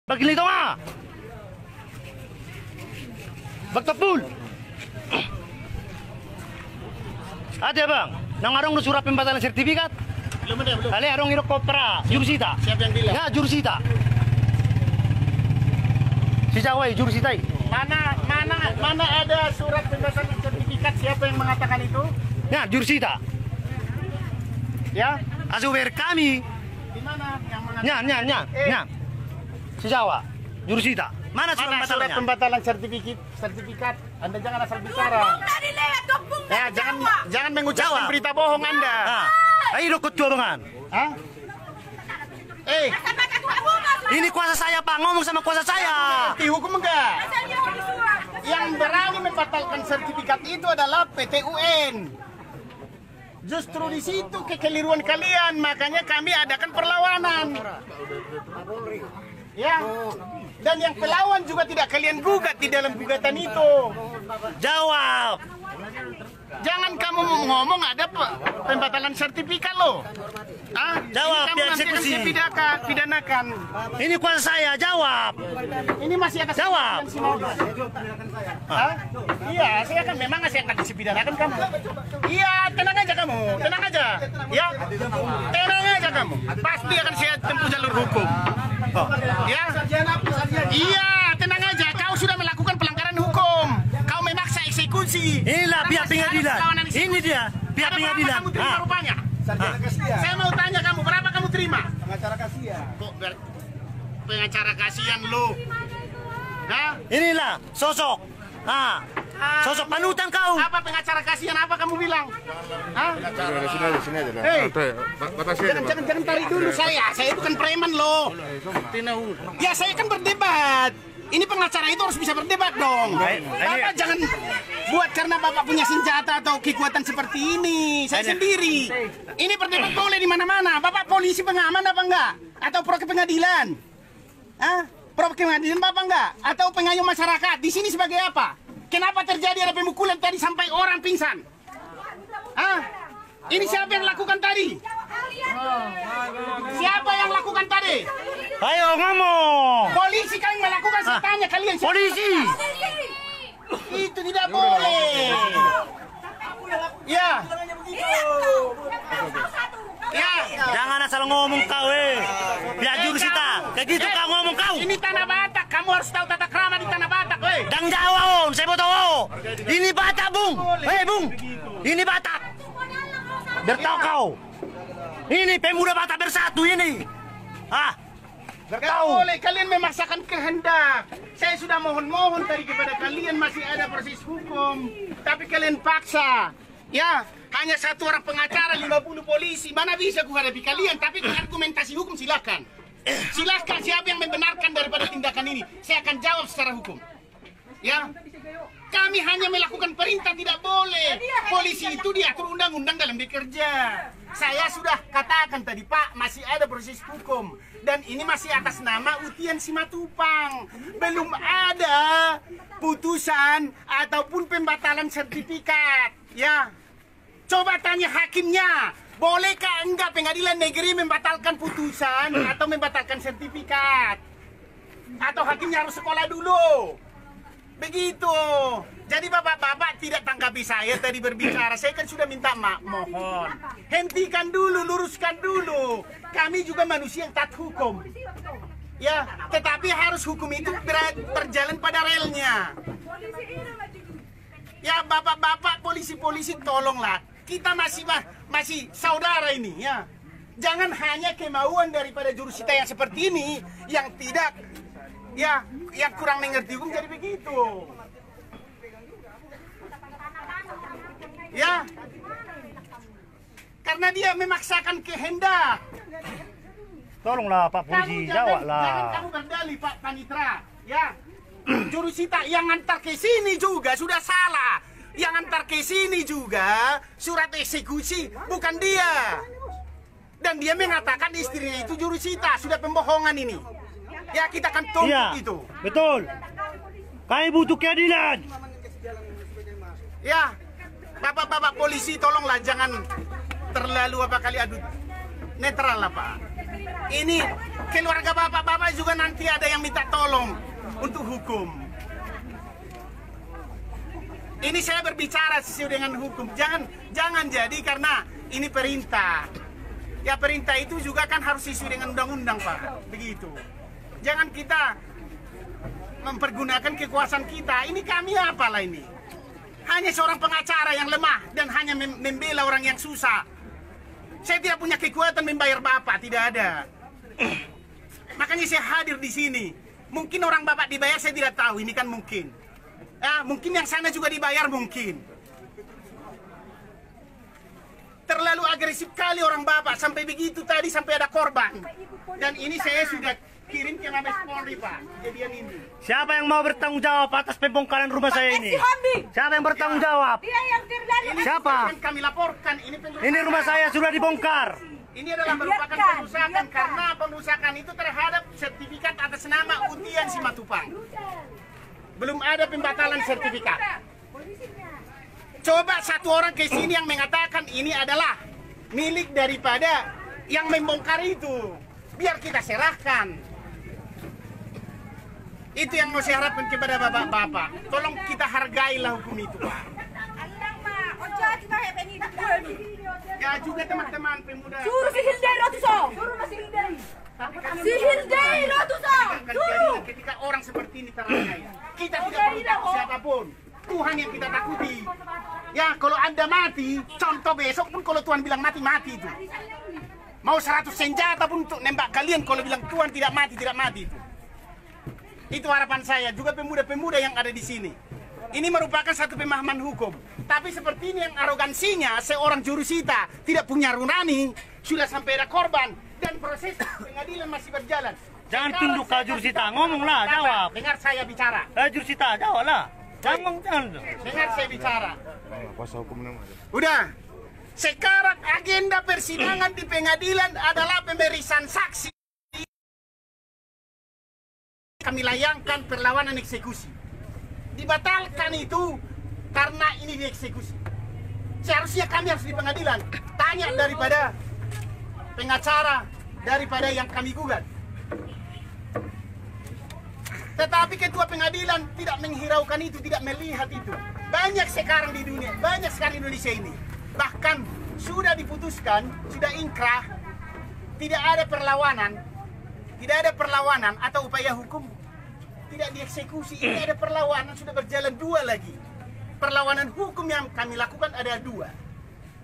Bagilito nga! Bagtapul! Ate bang, nangarong nusurat pembatalan sertifikat? Belum ada, belum. Ale arong helikoptera, jurusita. Siapa yang bilang? Ya, jurusita. Si Jawai, jurusita. Mana ada surat pembebasan sertifikat? Siapa yang mengatakan itu? Ya, jurusita. Ya, Asuber kami. di mana yang mengatakan? Nya. Si Jawa, jurusita. Mana surat Mana surat pembatalannya? pembatalan sertifikat? Anda jangan asal bicara. Ya, jangan mengucapkan Jawab. berita bohong Anda. Ah, ayo ikut cobangan. Hah? Ini kuasa saya Pak, ngomong sama kuasa saya. Dihukum enggak? Yang berani membatalkan sertifikat itu adalah PT UN. Justru di situ kekeliruan kalian, makanya kami adakan perlawanan. Ya, dan yang pelawan juga tidak kalian gugat di dalam gugatan itu. Jawab. Jangan kamu ngomong ada pembatalan sertifikat loh. Ah, Jawab, ini kamu biar nanti akan eksekusi. saya pidanakan. Ini kuasa saya, jawab. Ini masih atas Jawab. Hah? Iya, saya kan memang masih akan dipidanakan kamu. Iya, tenang aja kamu, tenang aja. Ya, tenang aja kamu. Pasti akan saya tempuh jalur hukum. Ya, iya, tenang aja. Kau sudah melakukan pelanggaran hukum. Kau memaksa eksekusi. Inilah pihak Karena masih ada pengadilan. perlawanan eksekusi. Ini dia, pihak Ada berapa pengadilan. kamu terima Ah. rupanya? Ah. Saya mau tanya kamu, berapa kamu terima? Pengacara kasihan. Kok pengacara kasihan lu? Hah? Inilah sosok. Ah, sosok panutan kau. Apa pengacara kasihan? Apa kamu bilang? Hah? Sini aja. Hei, Batasi aja, Pak. jangan tarik dulu saya. Saya bukan preman loh. Ya saya kan berdebat. Ini pengacara itu harus bisa berdebat dong. Bapak jangan buat karena Bapak punya senjata atau kekuatan seperti ini. Saya sendiri. Ini berdebat boleh di mana-mana. Bapak polisi pengaman apa enggak? Atau pro ke pengadilan? Hah? Pro ke pengadilan Bapak enggak? Atau pengayom masyarakat? Di sini sebagai apa? Kenapa terjadi ada pemukulan tadi sampai orang pingsan? Hah? Ini siapa yang lakukan tadi? Siapa yang lakukan tadi? Ayo ngomong. Polisi kan yang melakukan, saya tanya kalian siapa? Polisi. Itu tidak boleh. Ya. Ya. Jangan asal ngomong kau Pihak jurusita. Kayak gitu kau ngomong kau. Ini Tanah Batak, kamu harus tahu tata krama di Tanah Batak, weh. Dan Jawa on, saya mau tahu. Ini Batak, Bung. Bung. Ini Batak. Bertahu kau. Ini pemuda Batak bersatu ini. Ah. Gak boleh kalian memaksakan kehendak. Saya sudah mohon-mohon tadi kepada kalian, masih ada proses hukum, tapi kalian paksa. Ya, hanya satu orang pengacara, 50 polisi. Mana bisa kuhadapi kalian? Tapi argumentasi hukum silakan. Silakan, siapa yang membenarkan daripada tindakan ini? Saya akan jawab secara hukum. Ya, kami hanya melakukan perintah, tidak boleh. Polisi itu diatur undang-undang dalam bekerja. Saya sudah katakan tadi, Pak, masih ada proses hukum. Dan ini masih atas nama Utian Simatupang. Belum ada putusan ataupun pembatalan sertifikat. Ya, coba tanya hakimnya. Bolehkah enggak pengadilan negeri membatalkan putusan atau membatalkan sertifikat? Atau hakimnya harus sekolah dulu? Begitu. Jadi bapak-bapak tidak tanggapi saya tadi berbicara. Saya kan sudah minta mohon. Hentikan dulu, luruskan dulu. Kami juga manusia yang taat hukum. Ya, tetapi harus hukum itu berjalan pada relnya. Ya, bapak-bapak polisi-polisi tolonglah. Kita masih saudara ini ya. Jangan hanya kemauan daripada jurusita yang seperti ini yang tidak ya, yang kurang mengerti hukum jadi begitu. Ya, karena dia memaksakan kehendak. Tolonglah Pak Polisi, jawab jangan lah. kamu berdalih Pak Panitra. Ya, jurusita yang antar ke sini juga sudah salah. Yang antar ke sini juga surat eksekusi bukan dia. Dan dia mengatakan istrinya itu jurusita, sudah pembohongan ini. Ya, kita akan tuntut Iya, itu. betul. Kami butuh keadilan. Ya, bapak-bapak polisi tolonglah jangan terlalu apa kali adu netral lah Pak. Ini keluarga bapak juga nanti ada yang minta tolong untuk hukum. Ini saya berbicara sesuai dengan hukum. Jangan jadi karena ini perintah. Ya perintah itu juga kan harus sesuai dengan undang-undang, Pak. Begitu. Jangan kita mempergunakan kekuasaan kita. Ini kami apalah ini? Hanya seorang pengacara yang lemah dan hanya membela orang yang susah. Saya tidak punya kekuatan membayar Bapak, tidak ada. Makanya saya hadir di sini. Mungkin orang Bapak dibayar, saya tidak tahu. Ini kan mungkin. Mungkin yang sana juga dibayar, mungkin. Terlalu agresif kali orang Bapak, sampai begitu tadi, sampai ada korban. Dan ini saya sudah kirim ke Mabes Polri, Pak, kejadian ini. Siapa yang mau bertanggung jawab atas pembongkaran rumah saya ini? Siapa yang bertanggung jawab? Dia yang terlalu. Ini Siapa? kami laporkan, Ini rumah saya sudah dibongkar. Ini adalah merupakan perusakan karena perusakan itu terhadap sertifikat atas nama Utian Simatupang. Belum ada pembatalan sertifikat. Coba satu orang ke sini yang mengatakan ini adalah milik daripada yang membongkar itu. Biar kita serahkan. Itu yang mau saya harapkan kepada bapak-bapak. Tolong kita hargailah hukum itu, Pak. Ya juga teman-teman pemuda. Suruh si Hildai Rotuso. Suruh si Hildai. Si Hildai Rotuso. Suruh. Ketika orang seperti ini teraniaya, kita tidak perlu takut siapapun. Tuhan yang kita takuti. Ya kalau Anda mati, contoh besok pun kalau Tuhan bilang mati, mati itu. Mau 100 senjata pun untuk nembak kalian, kalau bilang Tuhan tidak mati itu. Itu harapan saya, juga pemuda-pemuda yang ada di sini. Ini merupakan satu pemahaman hukum. Tapi seperti ini yang arogansinya, seorang jurusita tidak punya nurani, sudah sampai ada korban, dan proses pengadilan masih berjalan. Jangan tunduk ke jurusita, ngomonglah, jawab. Dengar saya bicara. Jurusita, jawablah. Jangan. Dengar saya bicara. Kuasa hukum namanya. Udah. Sekarang agenda persidangan di pengadilan adalah pemeriksaan saksi. Kami layangkan perlawanan eksekusi. Dibatalkan itu karena ini dieksekusi. Seharusnya kami harus di pengadilan tanya daripada pengacara, daripada yang kami gugat. Tetapi ketua pengadilan tidak menghiraukan itu, tidak melihat itu. Banyak sekarang di dunia, banyak sekali Indonesia ini. Bahkan sudah diputuskan, sudah inkrah, tidak ada perlawanan atau upaya hukum, tidak dieksekusi. Ini ada perlawanan, sudah berjalan 2 lagi. Perlawanan hukum yang kami lakukan ada 2.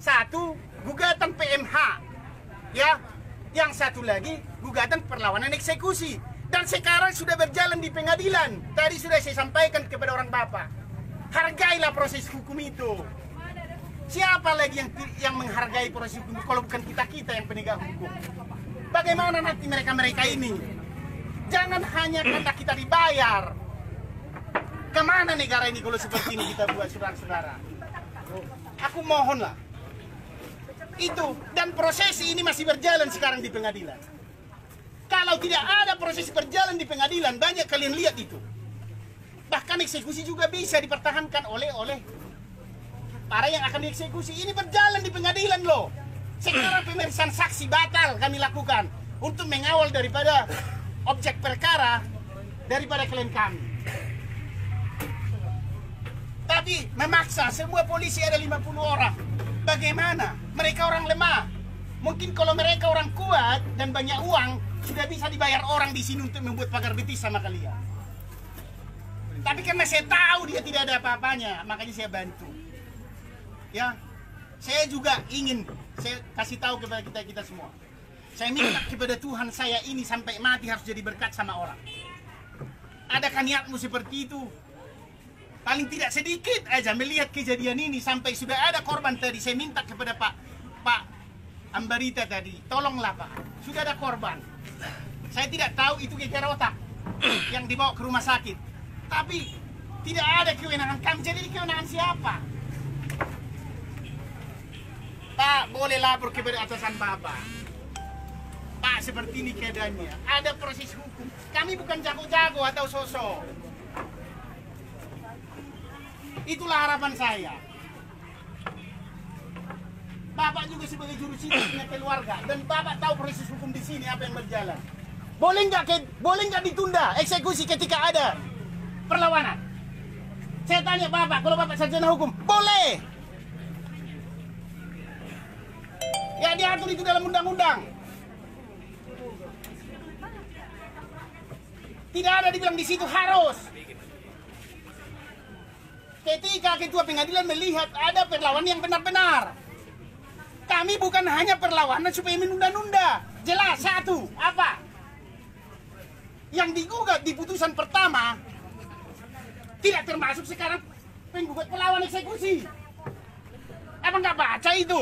1, gugatan PMH, ya. Yang satu lagi gugatan perlawanan eksekusi. Dan sekarang sudah berjalan di pengadilan. Tadi sudah saya sampaikan kepada orang Bapak. Hargailah proses hukum itu. Siapa lagi yang menghargai proses hukum kalau bukan kita yang penegak hukum? Bagaimana nanti mereka ini? Jangan hanya karena kita dibayar. Kemana negara ini kalau seperti ini kita buat, saudara-saudara? Aku mohonlah. Itu, dan proses ini masih berjalan sekarang di pengadilan. Kalau tidak ada proses berjalan di pengadilan, banyak kalian lihat itu. Bahkan eksekusi juga bisa dipertahankan oleh para yang akan dieksekusi. Ini berjalan di pengadilan loh. Sekarang pemeriksaan saksi batal kami lakukan untuk mengawal daripada objek perkara daripada klien kami. Tapi memaksa semua polisi ada 50 orang. Bagaimana? Mereka orang lemah. Mungkin kalau mereka orang kuat dan banyak uang, sudah bisa dibayar orang di sini untuk membuat pagar betis sama kalian. Tapi karena saya tahu dia tidak ada apa-apanya, makanya saya bantu. Ya, saya juga ingin saya kasih tahu kepada kita semua. Saya minta kepada Tuhan saya ini sampai mati harus jadi berkat sama orang. Adakah niatmu seperti itu? Paling tidak sedikit aja melihat kejadian ini sampai sudah ada korban tadi. Saya minta kepada Pak Ambarita tadi, tolonglah Pak, sudah ada korban. Saya tidak tahu itu geger otak yang dibawa ke rumah sakit. Tapi tidak ada kewenangan kami, jadi kewenangan siapa? Pak, boleh lapor kepada atasan Bapak. Pak, seperti ini keadaannya. Ada proses hukum. Kami bukan jago-jago atau sosok. Itulah harapan saya. Bapak juga sebagai jurusita punya keluarga. Dan Bapak tahu proses hukum di sini apa yang berjalan. Boleh nggak ditunda eksekusi ketika ada perlawanan? Saya tanya Bapak, kalau Bapak sarjana hukum, boleh. Ya diatur itu dalam undang-undang. Tidak ada dibilang di situ harus. Ketika ketua pengadilan melihat ada perlawanan yang benar-benar. Kami bukan hanya perlawanan supaya menunda-nunda. Jelas satu, apa? Yang digugat di putusan pertama tidak termasuk sekarang penggugat pelawan eksekusi. Apa nggak baca itu?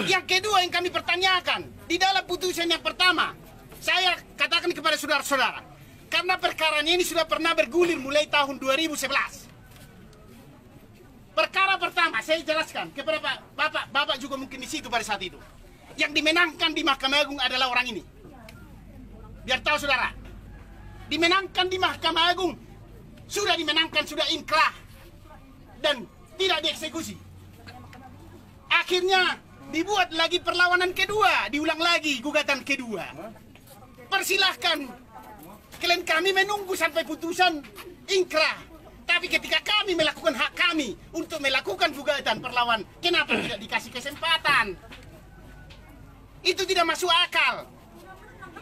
Yang kedua yang kami pertanyakan, di dalam putusan yang pertama, saya katakan kepada saudara-saudara, karena perkaranya ini sudah pernah bergulir mulai tahun 2011. Perkara pertama, saya jelaskan kepada Bapak juga mungkin di situ pada saat itu. Yang dimenangkan di Mahkamah Agung adalah orang ini. Biar tahu saudara, dimenangkan di Mahkamah Agung, sudah dimenangkan, sudah inkrah, dan tidak dieksekusi. Akhirnya dibuat lagi perlawanan kedua, diulang lagi gugatan kedua. Persilahkan, klien kami menunggu sampai putusan inkrah. Tapi ketika kami melakukan hak kami untuk melakukan gugatan perlawan, kenapa tidak dikasih kesempatan? Itu tidak masuk akal.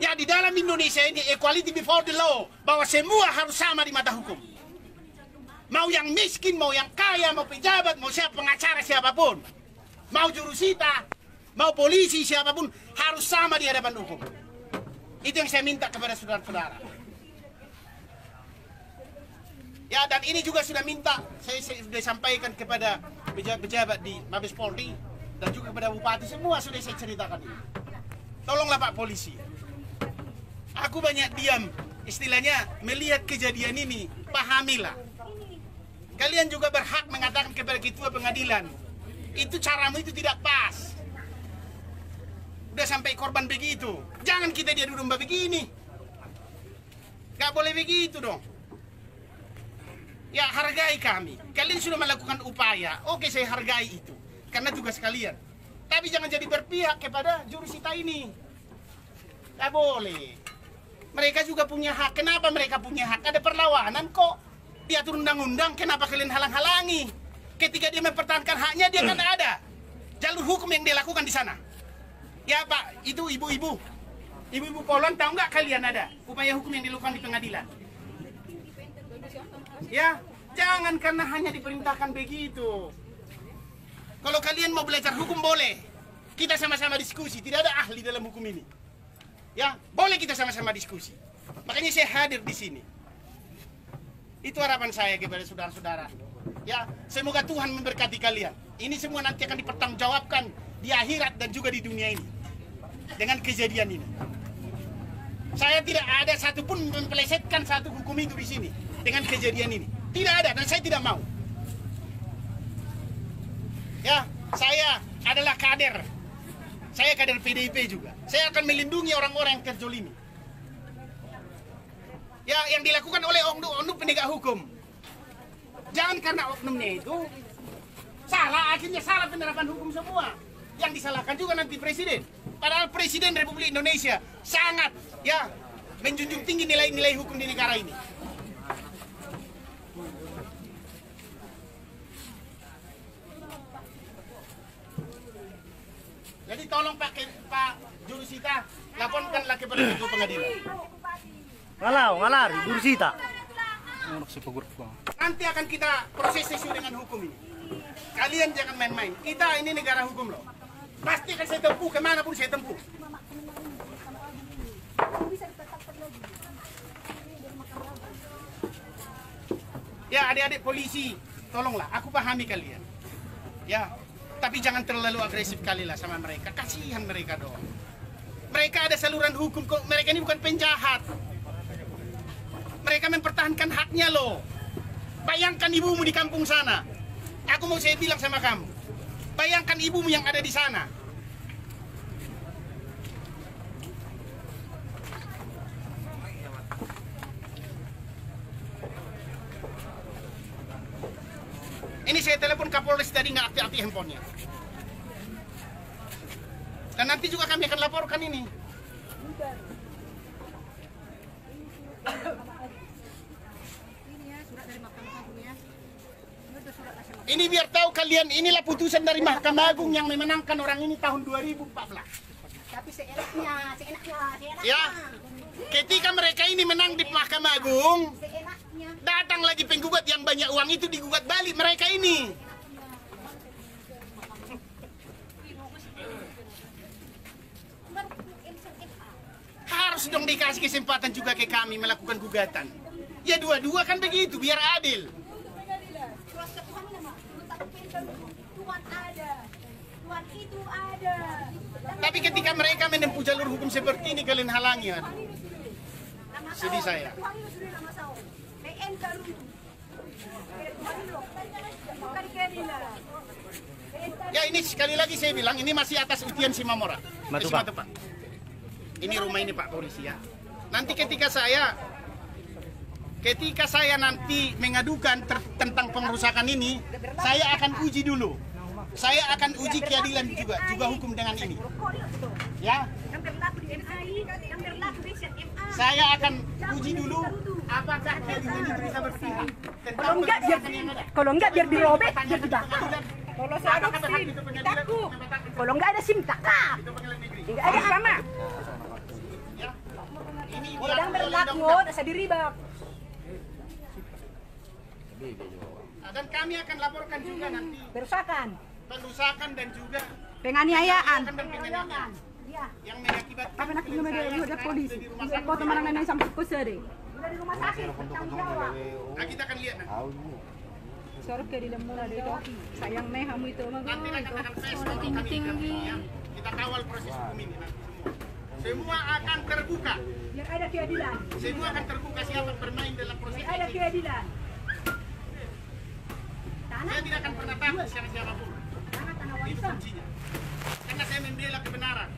Ya, di dalam Indonesia ini equality before the law, bahwa semua harus sama di mata hukum. Mau yang miskin, mau yang kaya, mau pejabat, mau siapa pengacara siapapun, mau jurusita, mau polisi siapapun, harus sama di hadapan hukum. Itu yang saya minta kepada saudara-saudara. Ya, dan ini juga sudah minta, saya sudah sampaikan kepada pejabat-pejabat di Mabes Polri dan juga kepada bupati, semua sudah saya ceritakan ini. Tolonglah Pak Polisi. Aku banyak diam, istilahnya melihat kejadian ini, pahamilah. Kalian juga berhak mengatakan kepada ketua pengadilan, itu caramu itu tidak pas. Udah sampai korban begitu, jangan kita diadu domba begini. Gak boleh begitu dong. Ya, hargai kami. Kalian sudah melakukan upaya, oke, saya hargai itu, karena tugas kalian. Tapi jangan jadi berpihak kepada jurusita ini. Gak boleh. Mereka juga punya hak. Kenapa mereka punya hak? Ada perlawanan kok. Diatur undang-undang, kenapa kalian halang-halangi? Ketika dia mempertahankan haknya, dia kan ada jalur hukum yang dia lakukan di sana. Ya Pak, itu ibu-ibu. Ibu-ibu kolon, tahu nggak kalian ada upaya hukum yang dilakukan di pengadilan? Ya, jangan karena hanya diperintahkan begitu. Kalau kalian mau belajar hukum boleh. Kita sama-sama diskusi, tidak ada ahli dalam hukum ini. Ya, boleh kita sama-sama diskusi. Makanya saya hadir di sini. Itu harapan saya kepada saudara-saudara. Ya, semoga Tuhan memberkati kalian. Ini semua nanti akan dipertanggungjawabkan di akhirat dan juga di dunia ini. Dengan kejadian ini. Saya tidak ada satupun mempelesetkan satu hukum itu di sini. Dengan kejadian ini. Tidak ada, dan saya tidak mau. Ya, saya adalah kader. Saya kader PDIP juga. Saya akan melindungi orang-orang yang terzolimi. Ya, yang dilakukan oleh oknum penegak hukum. Jangan karena oknumnya itu salah, akhirnya salah penerapan hukum semua. Yang disalahkan juga nanti presiden. Padahal Presiden Republik Indonesia sangat ya menjunjung tinggi nilai-nilai hukum di negara ini. Jadi tolong Pak Jurusita, laporkanlah kepada ketua pengadilan. Ngalar, jurusita. Nanti akan kita proses sesuai dengan hukum ini. Kalian jangan main-main. Kita ini negara hukum loh. Pasti akan saya tempuh, kemanapun saya tempuh. Ya adik-adik polisi, tolonglah, aku pahami kalian. Ya, tapi jangan terlalu agresif kali lah sama mereka. Kasihan mereka doang. Mereka ada saluran hukum kok. Mereka ini bukan penjahat. Mereka mempertahankan haknya loh. Bayangkan ibumu di kampung sana. Aku mau saya bilang sama kamu. Bayangkan ibumu yang ada di sana. Ini saya telepon Kapolres tadi nggak aktif handphonenya. Dan nanti juga kami akan laporkan ini. Ini biar tahu kalian, inilah putusan dari Mahkamah Agung yang memenangkan orang ini tahun 2014. Tapi seenaknya. Ya, ketika mereka ini menang di Mahkamah Agung, Seenaknya. datang lagi penggugat yang banyak uang itu digugat balik mereka ini. Harus dong dikasih kesempatan juga ke kami melakukan gugatan. Ya dua-dua kan begitu, biar adil. Tuhan ada. Tuhan itu ada. Tapi ketika mereka menempuh jalur hukum seperti ini, kalian halangi. Sedih saya. Ya ini sekali lagi saya bilang, ini masih atas ujian Simamora. Matupa. Matupa. Ini rumah ini Pak Polisi ya. Nanti ketika saya nanti mengadukan tentang pengerusakan ini, saya akan uji dulu. Saya akan uji keadilan juga hukum dengan ini. Ya. Saya akan uji dulu apakah keadilan itu bisa berpihak. Kalau enggak biar dirobek, biar dibakar. Kalau saya ada SIM, takut. Kalau enggak ada SIM, takut. Enggak ada sama. Orang berlaku, saya diribak. Dan kami akan laporkan juga nanti perusakan dan juga Penganiayaan. penganiayaan Iya. yang mengakibatkan Apa nak kena dia polisi? Foto mana nanya sampai kusari. Udah di rumah sakit, tanggung jawab. Nah, kita akan lihat nanti. Sorok ke di dalam murah deh itu. Sayang nih kamu itu mah. Nanti akan pes kalau kami ya. Kita kawal proses hukum ini nanti semua akan terbuka. Biar ada keadilan. Semua akan terbuka siapa bermain dalam proses Biar ada ini. keadilan. Saya tidak akan pernah takut siapapun. Tanah Itu warisan. kuncinya. Karena saya membela kebenaran.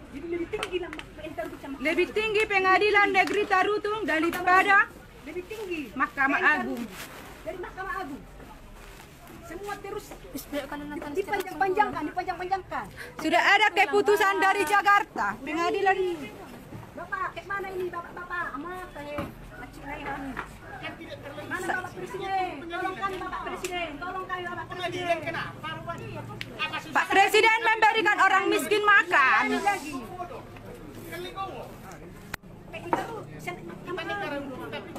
Jadi lebih tinggi lah sama Lebih tinggi pengadilan negeri Tarutung daripada lebih tinggi Mahkamah Agung. dari Mahkamah Agung. Semua terus dipanjang-panjangkan. Sudah ada keputusan dari Jakarta. Pengadilan Bapak, kayak mana ini bapak-bapak? Ama kayak macam lain. Mana Bapak Presiden? Tolong kami Bapak Presiden. Tolong kami Bapak Pengadilan Presiden. kenapa? Apa susah? Pak Presiden memberikan orang miskin makan. Lagi. Kan legowo. Kayak itu sama Negara hukum tapi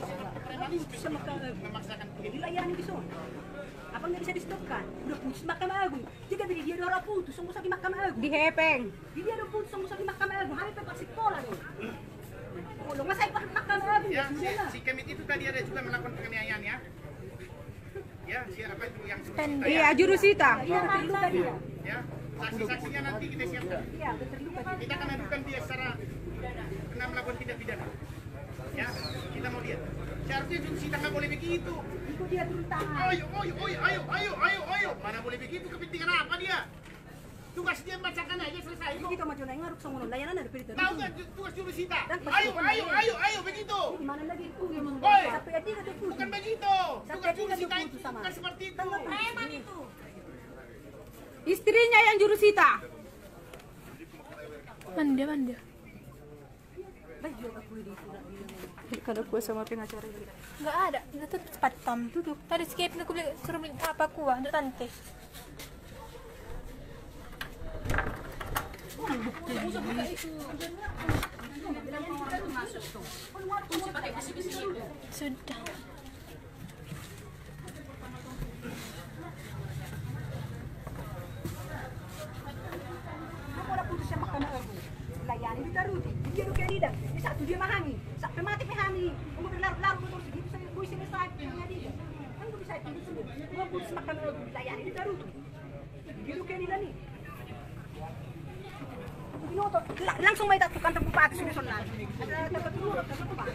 premanisme sama memaksakan dilayani di sana. Apa nggak bisa di-stopkan? Udah putus Mahkamah Agung. Jika dia udah putus, semua di Mahkamah Agung. Di Hepeng. Dia udah putus, semua di Mahkamah Agung. Hari itu pasti sekolah dong. Kalau masa itu Mahkamah Agung. Ya, si Kemit itu tadi ada juga melakukan penganiayaan ya. Ya, siapa itu yang suruh Iya, jurusita. Iya, terluka dia. ya. Saksi-saksinya nanti kita siapkan. Iya, terluka dia. Kita akan adukan dia secara kena melakukan tindak pidana. Ya, kita mau lihat. Seharusnya jurusita nggak boleh begitu. Itu dia turun tangan. Ayo. Mana boleh begitu, kepentingan apa dia? Tugas dia bacakan aja selesai. Ini kita maju naik ngaruk sama layanan ada perintah. Tahu nggak tugas jurusita? Dan pasti Ayo, begitu. Di mana lagi itu yang Oi. sampai dia ada putus. Bukan begitu. Tugas Sampai dia ada jurusita itu putus sama. bukan seperti itu. Preman itu. Istrinya yang jurusita. Manda. Kalau gua sama pengacara. Nggak ada. Itu patam tuh. Tadi skip na kulit suruh beli apa kuah untuk tante. Sudah. Aku ada putus sama Mahkamah Agung. Layani ditaruti. Dia rugi tidak. Di satu dia mahami. Sampai mati mahami. Kamu berlarut-larut terus gitu saya gue selesai punya dia. Kan gue bisa itu semua. Gua putus Mahkamah Agung. Layani ditaruti. Dia rugi tidak nih. Langsung may tatukan ng bupati sunod-sunod. At tapat-tulog, tapat-tulog.